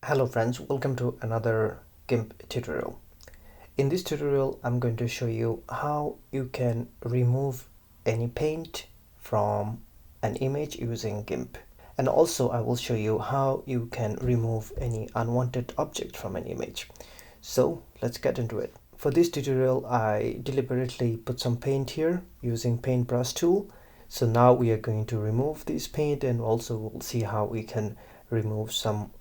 Hello friends, welcome to another GIMP tutorial. In this tutorial, I'm going to show you how you can remove any paint from an image using GIMP. And also I will show you how you can remove any unwanted object from an image. So let's get into it. For this tutorial, I deliberately put some paint here using paintbrush tool. So now we are going to remove this paint, and also we'll see how we can remove some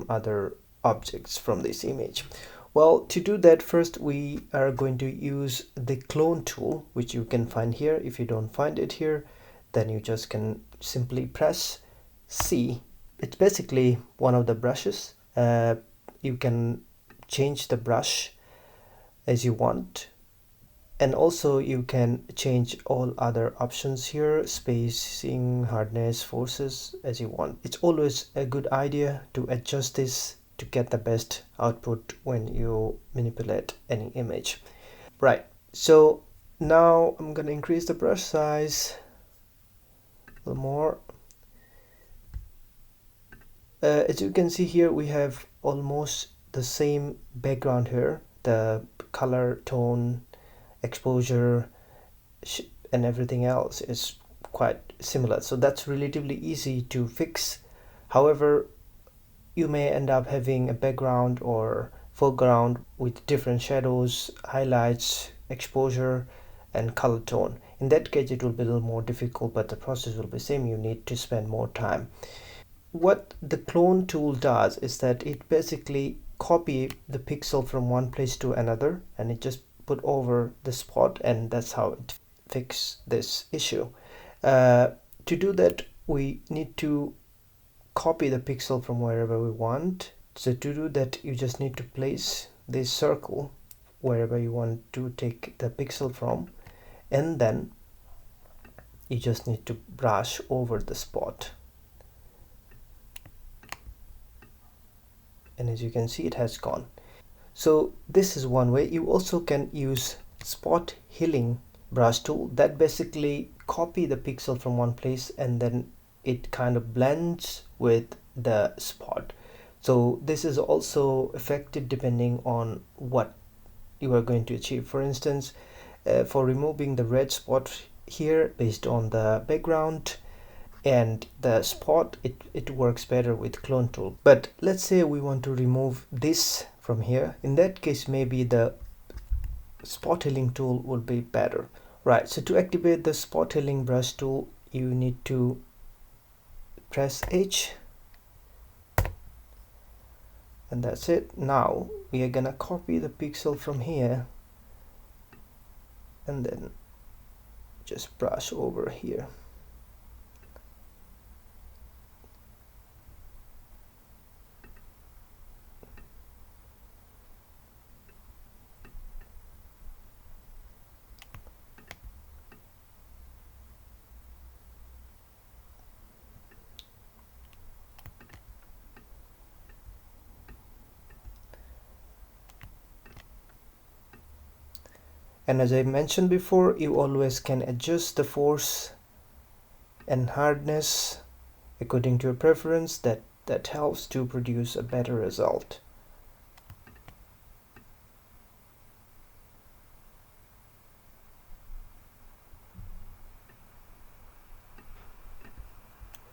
other objects from this image. Well, to do that, first we are going to use the clone tool, which you can find here. If you don't find it here, then you just can simply press C. It's basically one of the brushes. You can change the brush as you want, and also you can change all other options here, spacing, hardness, forces, as you want. It's always a good idea to adjust this to get the best output when you manipulate any image. Right, so now I'm gonna increase the brush size a little more. As you can see here, we have almost the same background here. The color, tone, exposure, and everything else is quite similar, so that's relatively easy to fix. However, you may end up having a background or foreground with different shadows, highlights, exposure, and color tone. In that case, it will be a little more difficult, but the process will be same. You need to spend more time. What the clone tool does is that it basically copy the pixel from one place to another, and it just put over the spot, and that's how it fix this issue. To do that, we need to copy the pixel from wherever we want. So to do that, you just need to place this circle wherever you want to take the pixel from, and then you just need to brush over the spot. And as you can see, it has gone. So this is one way. You also can use spot healing brush tool that basically copy the pixel from one place, and then it kind of blends with the spot. So this is also effective depending on what you are going to achieve. For instance, for removing the red spot here based on the background and the spot, it works better with clone tool. But let's say we want to remove this from here. In that case, maybe the spot healing tool would be better. Right, so to activate the spot healing brush tool, you need to press H, and that's it. Now we are gonna copy the pixel from here and then just brush over here. And as I mentioned before, you always can adjust the force and hardness according to your preference. That helps to produce a better result.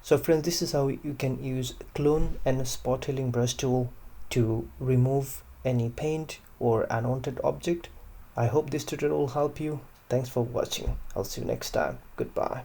So friends, this is how you can use clone and a spot healing brush tool to remove any paint or unwanted object. I hope this tutorial will help you. Thanks for watching. I'll see you next time. Goodbye.